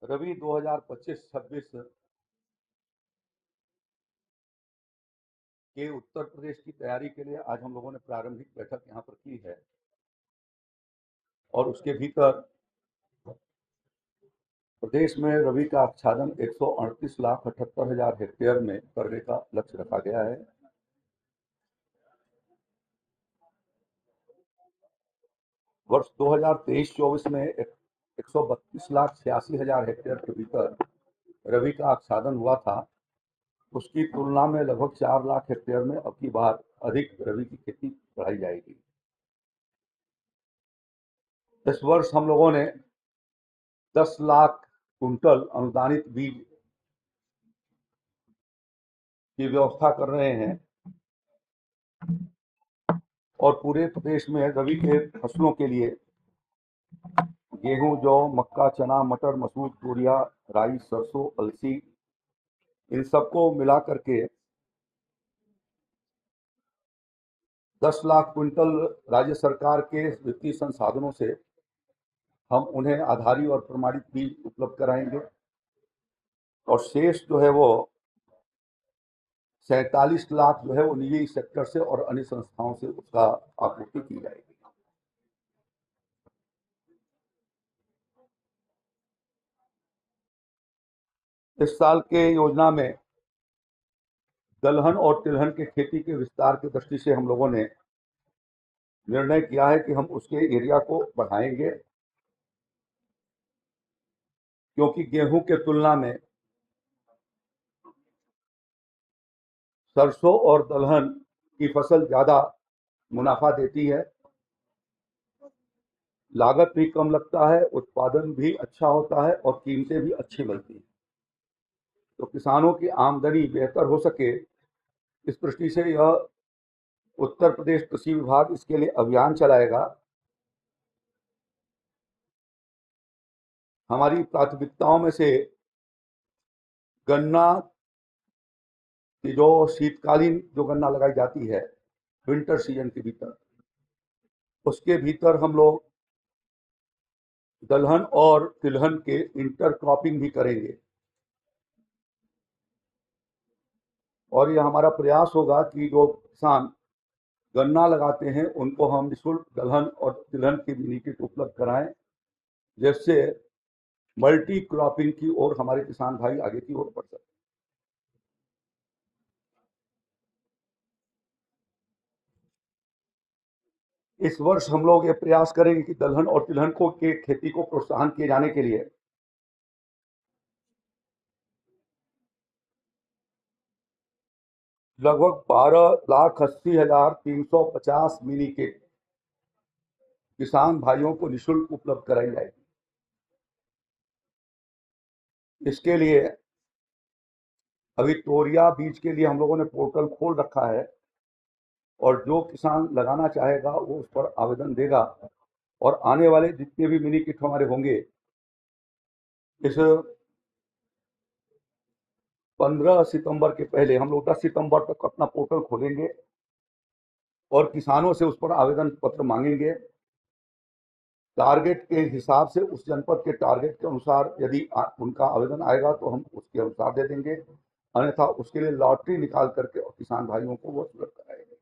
रवि 2025-26 के उत्तर प्रदेश की तैयारी के लिए आज हम लोगों ने प्रारंभिक बैठक यहाँ पर की है और उसके भीतर प्रदेश में रबी का आच्छादन 138,78,000 हेक्टेयर में करने का लक्ष्य रखा गया है। वर्ष 2023-24 में 132,86,000 हेक्टेयर के भीतर रबी का आच्छादन हुआ था। उसकी तुलना में लगभग 4 लाख हेक्टेयर में अब की बार अधिक रबी की खेती बढ़ाई जाएगी। इस वर्ष हम लोगों ने 10 लाख कुंटल अनुदानित बीज की व्यवस्था कर रहे हैं और पूरे प्रदेश में रबी के फसलों के लिए गेहूं, जौ, मक्का, चना, मटर, मसूर, तूरिया, राई, सरसों, अलसी, इन सबको मिला करके 10 लाख क्विंटल राज्य सरकार के वित्तीय संसाधनों से हम उन्हें आधारी और प्रमाणित बीज उपलब्ध कराएंगे और शेष जो है वो 47 लाख जो है वो निजी सेक्टर से और अन्य संस्थाओं से उसका आपूर्ति की जाएगी। इस साल के योजना में दलहन और तिलहन के खेती के विस्तार की दृष्टि से हम लोगों ने निर्णय किया है कि हम उसके एरिया को बढ़ाएंगे, क्योंकि गेहूं के तुलना में सरसों और दलहन की फसल ज्यादा मुनाफा देती है, लागत भी कम लगता है, उत्पादन भी अच्छा होता है और कीमतें भी अच्छी मिलती हैं। तो किसानों की आमदनी बेहतर हो सके, इस दृष्टि से यह उत्तर प्रदेश कृषि विभाग इसके लिए अभियान चलाएगा। हमारी प्राथमिकताओं में से गन्ना की जो शीतकालीन जो गन्ना लगाई जाती है विंटर सीजन के भीतर, उसके भीतर हम लोग दलहन और तिलहन के इंटर क्रॉपिंग भी करेंगे और यह हमारा प्रयास होगा कि जो किसान गन्ना लगाते हैं उनको हम निःशुल्क दलहन और तिलहन की बीनी किट उपलब्ध कराएं, जिससे मल्टी क्रॉपिंग की ओर हमारे किसान भाई आगे की ओर बढ़ सकें। इस वर्ष हम लोग ये प्रयास करेंगे कि दलहन और तिलहन को के खेती को प्रोत्साहन किए जाने के लिए लगभग 12,80,350 मिनी किट किसान भाइयों को निःशुल्क उपलब्ध कराई जाएगी। इसके लिए अभी तोरिया बीज के लिए हम लोगों ने पोर्टल खोल रखा है और जो किसान लगाना चाहेगा वो उस पर आवेदन देगा और आने वाले जितने भी मिनी किट हमारे होंगे, इस 15 सितंबर के पहले हम लोग 10 सितंबर तक अपना पोर्टल खोलेंगे और किसानों से उस पर आवेदन पत्र मांगेंगे। टारगेट के हिसाब से उस जनपद के टारगेट के अनुसार यदि उनका आवेदन आएगा तो हम उसके अनुसार दे देंगे, अन्यथा उसके लिए लॉटरी निकाल करके और किसान भाइयों को वो उपलब्ध कराएंगे।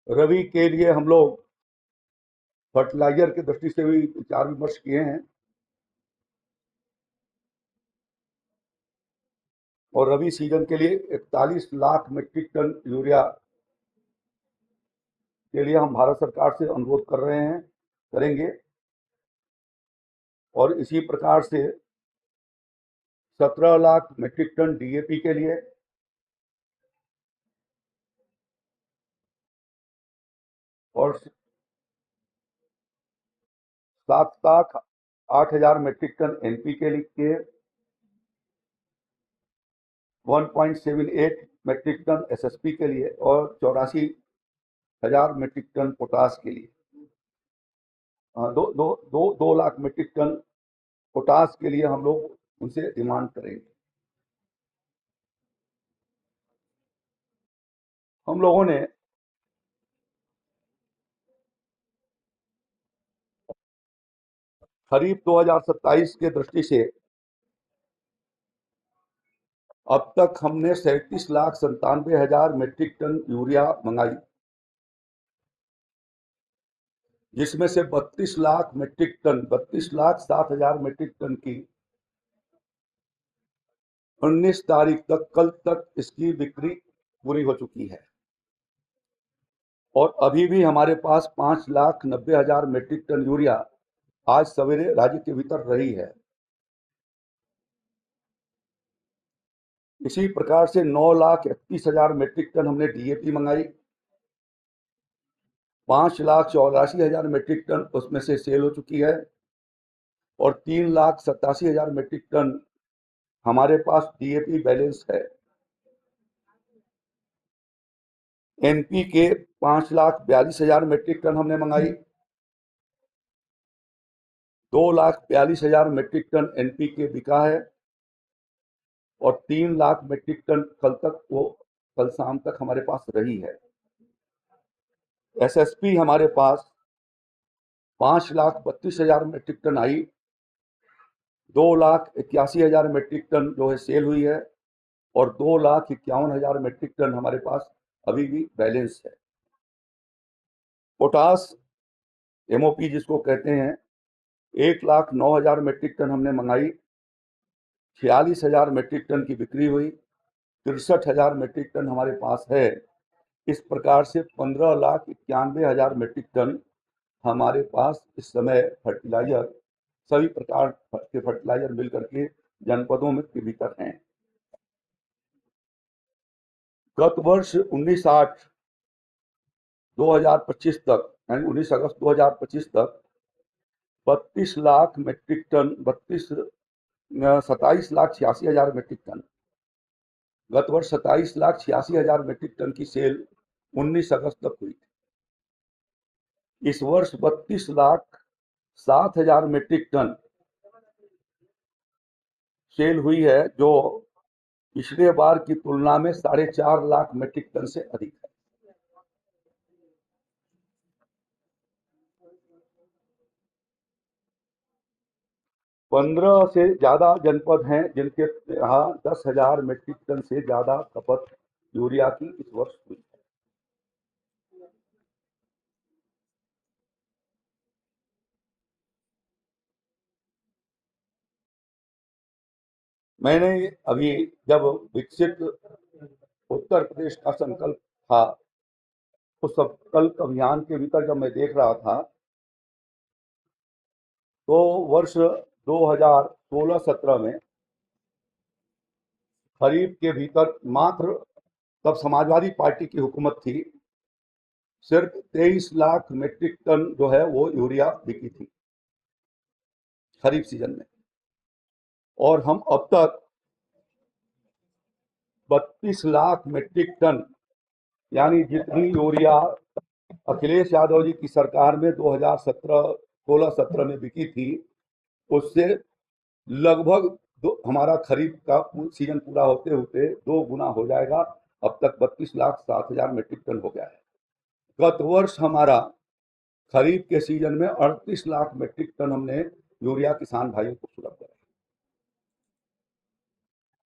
रवि के लिए हम लोग फर्टिलाइजर की दृष्टि से भी विचार विमर्श किए हैं और रबी सीजन के लिए 41 लाख मीट्रिक टन यूरिया के लिए हम भारत सरकार से अनुरोध कर रहे हैं, करेंगे और इसी प्रकार से 17 लाख मीट्रिक टन डीएपी के लिए और 7,08,000 मीट्रिक टन एनपी के लिए 1.78 मीट्रिक टन एसएसपी के लिए और 84,000 मीट्रिक टन पोटास के लिए, दो लाख मीट्रिक टन पोटास के लिए हम लोग उनसे डिमांड करेंगे। हम लोगों ने खरीफ 2027 के दृष्टि से अब तक हमने 37,97,000 मीट्रिक टन यूरिया मंगाई, जिसमें से 32,07,000 मीट्रिक टन की 19 तारीख तक, कल तक इसकी बिक्री पूरी हो चुकी है और अभी भी हमारे पास 5,90,000 मीट्रिक टन यूरिया आज सवेरे राज्य के भीतर रही है। इसी प्रकार से 9,31,000 मीट्रिक टन हमने डीएपी मंगाई, 5,84,000 मीट्रिक टन उसमें से सेल हो चुकी है और 3,87,000 मीट्रिक टन हमारे पास डीएपी बैलेंस है। एनपीके 5,42,000 मीट्रिक टन हमने मंगाई, 2,42,000 मीट्रिक टन एनपीके बिका है और 3 लाख मीट्रिक टन कल शाम तक हमारे पास रही है। एसएसपी हमारे पास 5,32,000 मीट्रिक टन आई, 2,81,000 मीट्रिक टन जो है सेल हुई है और 2,51,000 मीट्रिक टन हमारे पास अभी भी बैलेंस है। पोटास एमओपी जिसको कहते हैं 1,09,000 मीट्रिक टन हमने मंगाई, 46,000 मीट्रिक टन की बिक्री हुई, 63,000 मीट्रिक टन हमारे पास है। इस प्रकार से 15,91,000 मीट्रिक टन हमारे पास इस समय फर्टिलाइजर, सभी प्रकार के फर्टिलाइजर मिलकर के जनपदों में के भीतर हैं। गत वर्ष 19/8/2025 तक, यानी 19 अगस्त 2025 तक 32 lakh metric ton 27,86,000 metric ton, गत वर्ष 27,86,000 मीट्रिक टन की सेल 19 अगस्त तक हुई थी। इस वर्ष 32,07,000 मीट्रिक टन सेल हुई है, जो पिछले बार की तुलना में 4.5 लाख मीट्रिक टन से अधिक है। पंद्रह से ज्यादा जनपद हैं जिनके यहाँ 10,000 मीट्रिक टन से ज्यादा खपत यूरिया की इस वर्ष हुई। मैंने अभी जब विकसित उत्तर प्रदेश का संकल्प था, उस संकल्प अभियान के भीतर जब मैं देख रहा था तो वर्ष 2016-17 में खरीफ के भीतर मात्र, तब समाजवादी पार्टी की हुकूमत थी, सिर्फ 23 लाख मीट्रिक टन जो है वो यूरिया बिकी थी खरीफ सीजन में, और हम अब तक 32 लाख मीट्रिक टन, यानी जितनी यूरिया अखिलेश यादव जी की सरकार में 2016-17 में बिकी थी, उससे लगभग हमारा खरीफ का सीजन पूरा होते होते 2 गुना हो जाएगा। अब तक 32,07,000 मीट्रिक टन हो गया है। गत वर्ष हमारा खरीफ के सीजन में 38 लाख मीट्रिक टन हमने यूरिया किसान भाइयों को सुलभ कराया।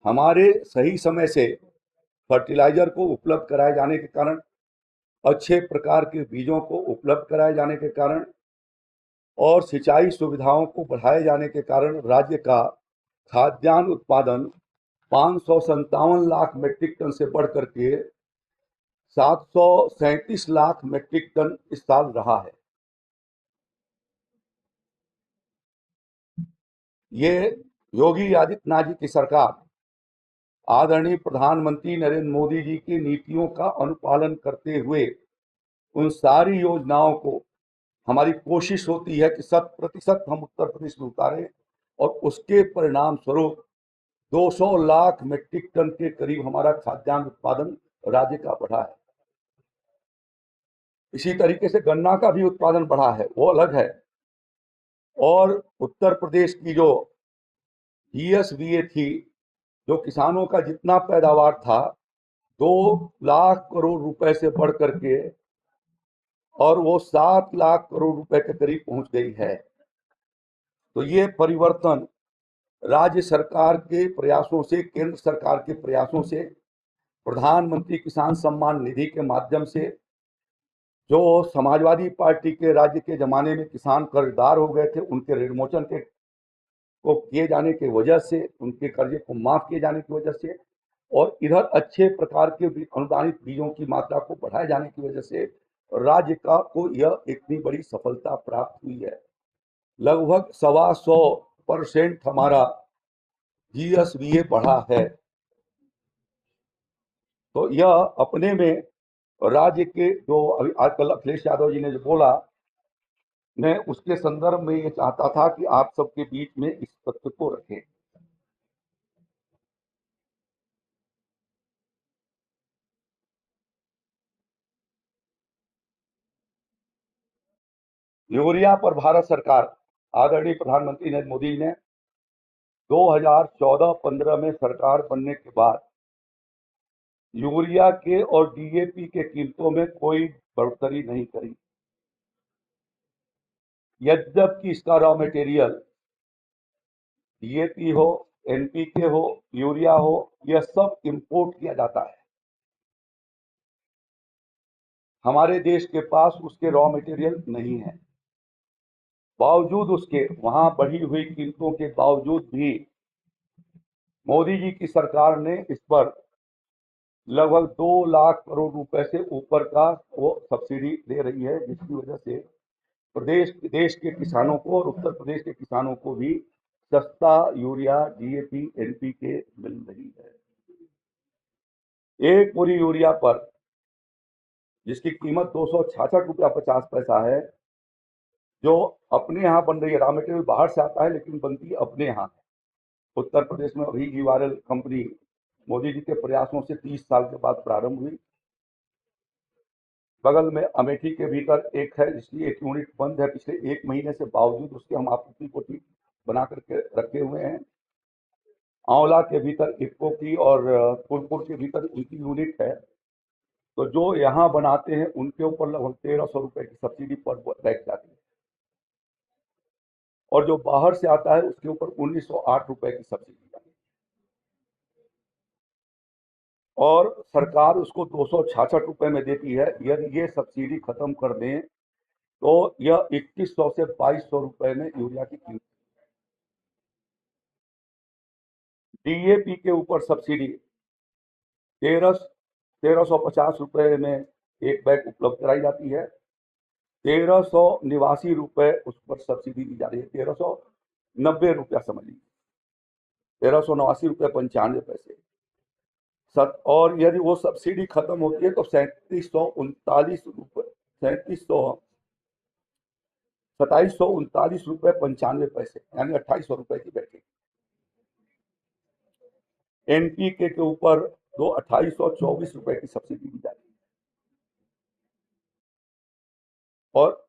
हमारे सही समय से फर्टिलाइजर को उपलब्ध कराए जाने के कारण, अच्छे प्रकार के बीजों को उपलब्ध कराए जाने के कारण और सिंचाई सुविधाओं को बढ़ाए जाने के कारण राज्य का खाद्यान्न उत्पादन 557 लाख मीट्रिक टन से बढ़ करके 737 लाख मीट्रिक टन इस साल रहा है। ये योगी आदित्यनाथ जी की सरकार, आदरणीय प्रधानमंत्री नरेंद्र मोदी जी की नीतियों का अनुपालन करते हुए उन सारी योजनाओं को, हमारी कोशिश होती है कि 100% हम उत्तर प्रदेश में उतारें और उसके परिणाम स्वरूप 200 लाख मीट्रिक टन के करीब हमारा खाद्यान्न उत्पादन राज्य का बढ़ा है। इसी तरीके से गन्ना का भी उत्पादन बढ़ा है, वो अलग है। और उत्तर प्रदेश की जो जीएसबीए थी, जो किसानों का जितना पैदावार था 2 लाख करोड़ रुपए से बढ़ करके और वो 7 लाख करोड़ रुपए के करीब पहुंच गई है। तो ये परिवर्तन राज्य सरकार के प्रयासों से, केंद्र सरकार के प्रयासों से, प्रधानमंत्री किसान सम्मान निधि के माध्यम से, जो समाजवादी पार्टी के राज्य के जमाने में किसान कर्जदार हो गए थे, उनके ऋणमोचन के को किए जाने की वजह से, उनके कर्जे को माफ किए जाने की वजह से, और इधर अच्छे प्रकार के अनुदानित बीजों की मात्रा को बढ़ाए जाने की वजह से राज्य को यह इतनी बड़ी सफलता प्राप्त हुई है। लगभग 125% हमारा जीएसबीए बढ़ा है। तो यह अपने में राज्य के, जो अभी आजकल अखिलेश यादव जी ने जो बोला, मैं उसके संदर्भ में ये चाहता था कि आप सबके बीच में इस तथ्य को रखें। यूरिया पर भारत सरकार, आदरणीय प्रधानमंत्री नरेंद्र मोदी ने 2014-15 में सरकार बनने के बाद यूरिया के और डीएपी के कीमतों में कोई बढ़ोतरी नहीं करी। यद्यपि इसका रॉ मटेरियल डीएपी हो, एनपीके हो, यूरिया हो, यह सब इंपोर्ट किया जाता है। हमारे देश के पास उसके रॉ मटेरियल नहीं है। बावजूद उसके, वहां बढ़ी हुई कीमतों के बावजूद भी मोदी जी की सरकार ने इस पर लगभग 2 लाख करोड़ रुपए से ऊपर का वो सब्सिडी दे रही है, जिसकी वजह से देश के किसानों को और उत्तर प्रदेश के किसानों को भी सस्ता यूरिया, डीएपी, एनपीके मिल रही है। एक बोरी यूरिया पर, जिसकी कीमत 266 रुपया 50 पैसा है, जो अपने यहाँ बन रही है, रॉ मटेरियल बाहर से आता है लेकिन बनती अपने यहाँ है। उत्तर प्रदेश में अभी जीवारल कंपनी मोदी जी के प्रयासों से 30 साल के बाद प्रारंभ हुई। बगल में अमेठी के भीतर एक है, जिसकी एक यूनिट बंद है पिछले 1 महीने से, बावजूद उसके हम आपूर्ति को बना करके रखे हुए हैं। आंवला के भीतर इफ्को की और फूलपुर के भीतर उनकी यूनिट है। तो जो यहाँ बनाते हैं उनके ऊपर लगभग 1300 रुपए की सब्सिडी पर बैठ जाती है, और जो बाहर से आता है उसके ऊपर 1908 रुपए की सब्सिडी जाती है, और सरकार उसको 266 रुपए में देती है। यदि ये सब्सिडी खत्म कर दें तो यह 2100 से 2200 रुपए में यूरिया की कीमत। डीएपी के ऊपर सब्सिडी 1350 रुपए में एक बैग उपलब्ध कराई जाती है। 1389 रुपए उस पर सब्सिडी दी जा रही है, 1390 रुपया समझ लीजिए, 1389 रुपये 95 पैसे। और यदि वो सब्सिडी खत्म होती है तो 3739 रुपये 2739 रुपये 95 पैसे, यानी 2800 रुपए की बैठेगी। एनपीके के ऊपर 2824 रुपए की सब्सिडी दी जाती है, और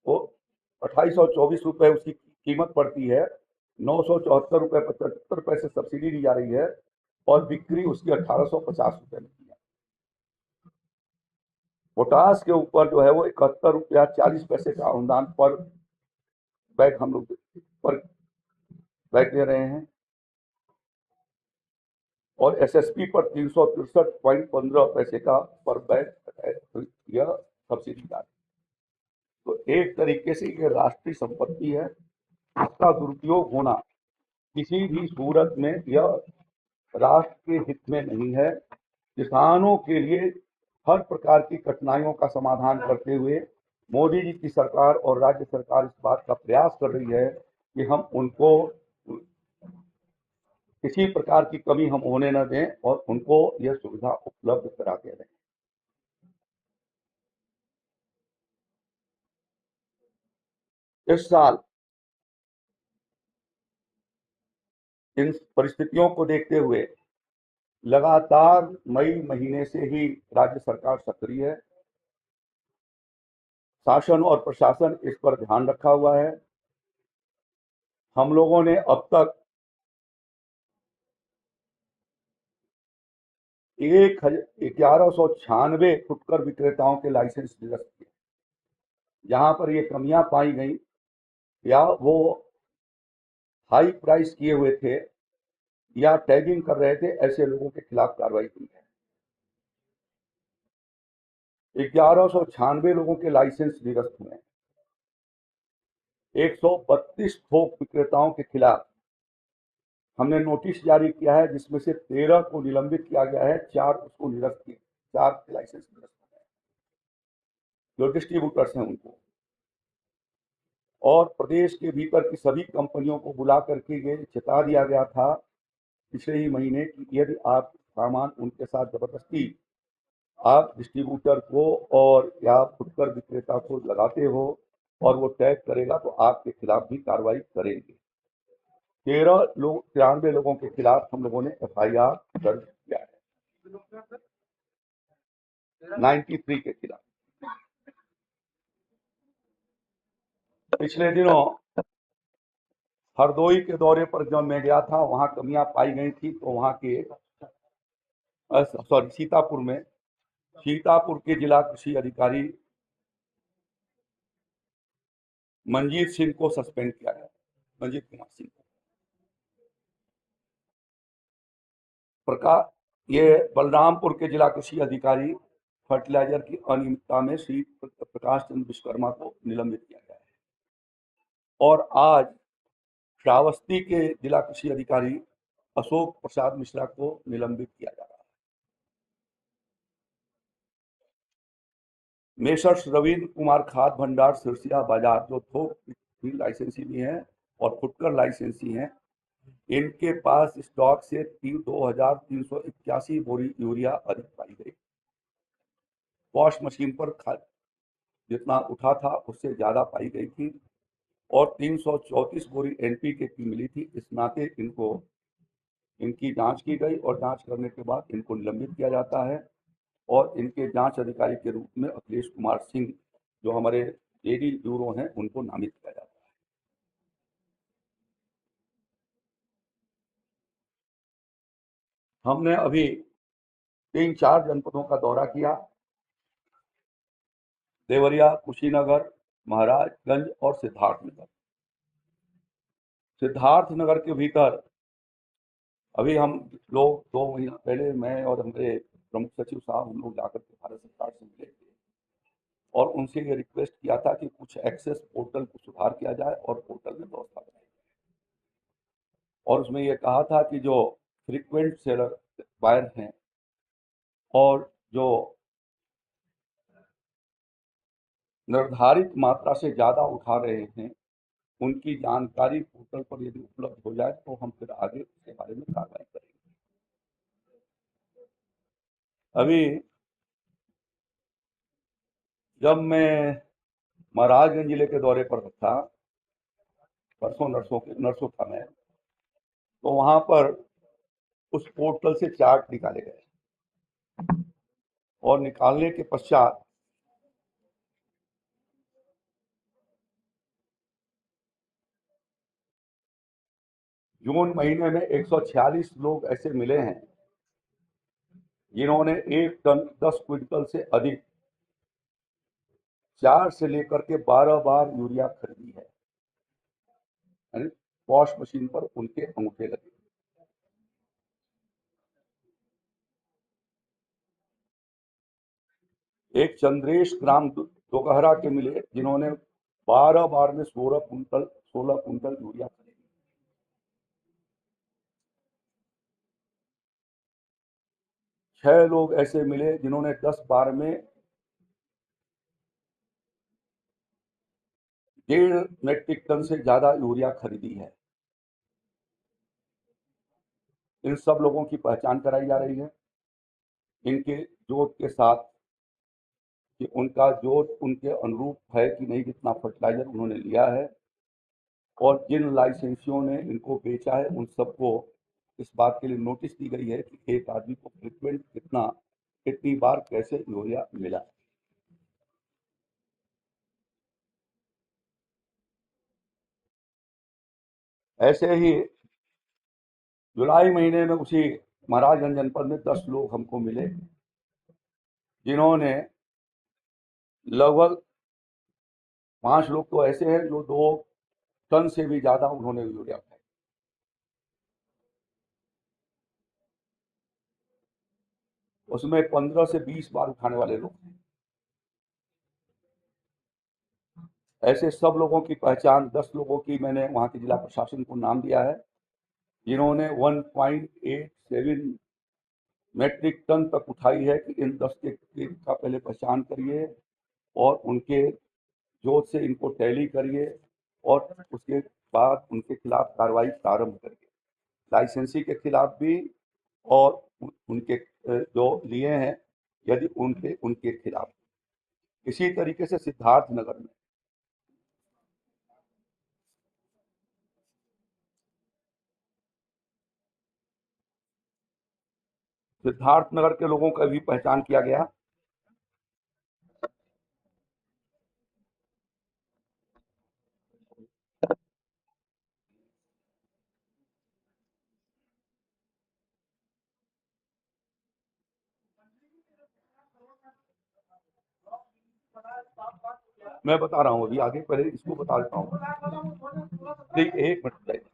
वो 2824 रुपए उसकी कीमत पड़ती है। 974 रुपए 75 पैसे सब्सिडी दी जा रही है, और बिक्री उसकी 1850 रुपए में की है। पोटास के ऊपर जो है वो 71 रुपया 40 पैसे का अनुदान पर बैग हम लोग पर बैग दे रहे हैं, और एसएसपी पर 363.15 पैसे का पर बैग यह सब्सिडी जा रही है। तो एक तरीके से ये राष्ट्रीय संपत्ति है, इसका दुरुपयोग होना किसी भी सूरत में यह राष्ट्र के हित में नहीं है। किसानों के लिए हर प्रकार की कठिनाइयों का समाधान करते हुए मोदी जी की सरकार और राज्य सरकार इस बात का प्रयास कर रही है कि हम उनको किसी प्रकार की कमी हम होने न दें, और उनको यह सुविधा उपलब्ध कराते रहें। इस साल इन परिस्थितियों को देखते हुए लगातार मई महीने से ही राज्य सरकार सक्रिय है। शासन और प्रशासन इस पर ध्यान रखा हुआ है। हम लोगों ने अब तक 1196 फुटकर विक्रेताओं के लाइसेंस निरस्त किए। जहां पर ये कमियां पाई गई या वो हाई प्राइस किए हुए थे या टैगिंग कर रहे थे, ऐसे लोगों के खिलाफ कार्रवाई हुई है। 1196 लोगों के लाइसेंस निरस्त हुए हैं। 132 थोक विक्रेताओं के खिलाफ हमने नोटिस जारी किया है, जिसमें से 13 को निलंबित किया गया है, 4 उसको निरस्त किए, 4 के लाइसेंस निरस्त हुए हैं, जो डिस्ट्रीब्यूटर्स हैं उनको। और प्रदेश के भीतर की सभी कंपनियों को बुला करके ये चेता दिया गया था पिछले ही महीने कि यदि आप सामान उनके साथ जबरदस्ती आप डिस्ट्रीब्यूटर को और या फुटकर विक्रेता को लगाते हो और वो टैग करेगा तो आपके खिलाफ भी कार्रवाई करेंगे। 93 लोगों के खिलाफ हम लोगों ने FIR दर्ज किया है, 93 के खिलाफ। पिछले दिनों हरदोई के दौरे पर जब मैं गया था, वहां कमियां पाई गई थी, तो वहां के सीतापुर के जिला कृषि अधिकारी मंजीत सिंह को सस्पेंड किया गया, मंजीत कुमार सिंह को। प्रकाश ये बलरामपुर के जिला कृषि अधिकारी फर्टिलाइजर की अनियमितता में श्री प्रकाश चंद्र विश्वकर्मा को निलंबित किया गया है। और आज श्रावस्ती के जिला कृषि अधिकारी अशोक प्रसाद मिश्रा को निलंबित किया जा रहा है। मेसर्स रविंद्र कुमार खाद भंडार सिरसिया बाजार, जो थोक लाइसेंसी भी है और फुटकर लाइसेंसी है, इनके पास स्टॉक से 2381 बोरी यूरिया अधिक पाई गई। वॉश मशीन पर जितना उठा था उससे ज्यादा पाई गई थी और 334 बोरी NPK की मिली थी। इस नाते इनकी जांच की गई और जांच करने के बाद इनको निलंबित किया जाता है और इनके जांच अधिकारी के रूप में अखिलेश कुमार सिंह, जो हमारे AD ब्यूरो हैं, उनको नामित किया जाता है। हमने अभी 3-4 जनपदों का दौरा किया, देवरिया, कुशीनगर, महाराजगंज और सिद्धार्थनगर। सिद्धार्थनगर के भीतर अभी हम लोग 2 महीना पहले मैं और हमारे प्रमुख सचिव साहब हम लोग जाकर के भारत सरकार से मिले थे और उनसे ये रिक्वेस्ट किया था कि कुछ एक्सेस पोर्टल को सुधार किया जाए और पोर्टल में व्यवस्था बनाई जाए। और उसमें ये कहा था कि जो फ्रीक्वेंट सेलर बायर हैं और जो निर्धारित मात्रा से ज़्यादा उठा रहे हैं, उनकी जानकारी पोर्टल पर यदि उपलब्ध हो जाए तो हम फिर आगे उसके बारे में कार्रवाई करेंगे। अभी जब मैं महाराजगंज जिले के दौरे पर था, परसों नरसों था मैं, तो वहां पर उस पोर्टल से चार्ट निकाले गए और निकालने के पश्चात जून महीने में 146 लोग ऐसे मिले हैं जिन्होंने 1 टन 10 क्विंटल से अधिक 4 से लेकर के 12 बार यूरिया खरीदी है, यानी वॉश मशीन पर उनके अंगूठे लगे। एक चंद्रेश ग्राम दोगहरा के मिले जिन्होंने 12 बार में 16 कुंटल यूरिया खरीदी। 6 लोग ऐसे मिले जिन्होंने 10 बार में 1.5 मेट्रिक टन से ज्यादा यूरिया खरीदी है। इन सब लोगों की पहचान कराई जा रही है, इनके जोत के साथ कि उनका जोत उनके अनुरूप है कि नहीं, जितना फर्टिलाइजर उन्होंने लिया है, और जिन लाइसेंसियों ने इनको बेचा है उन सबको इस बात के लिए नोटिस दी गई है कि एक आदमी को फ्रिक्वेंट कितनी बार कैसे यूरिया मिला। ऐसे ही जुलाई महीने में उसी महाराजगंज जनपद में 10 लोग हमको मिले जिन्होंने लगभग 5 लोग तो ऐसे हैं जो टन से भी ज्यादा उन्होंने यूरिया फेंका। उसमें 15 से 20 बार उठाने वाले लोग हैं। ऐसे सब लोगों की पहचान, 10 लोगों की मैंने वहां के जिला प्रशासन को नाम दिया है, जिन्होंने 1.87 मेट्रिक टन तक उठाई है कि इन 10 के का पहले पहचान करिए और उनके जोत से इनको टैली करिए और उसके बाद उनके खिलाफ कार्रवाई प्रारंभ करिए, लाइसेंसी के खिलाफ भी और उनके जो लिए हैं यदि उनके उनके खिलाफ। इसी तरीके से सिद्धार्थनगर के लोगों का भी पहचान किया गया। मैं बता रहा हूं, अभी आगे, पहले इसको बता देता हूं। एक मिनट।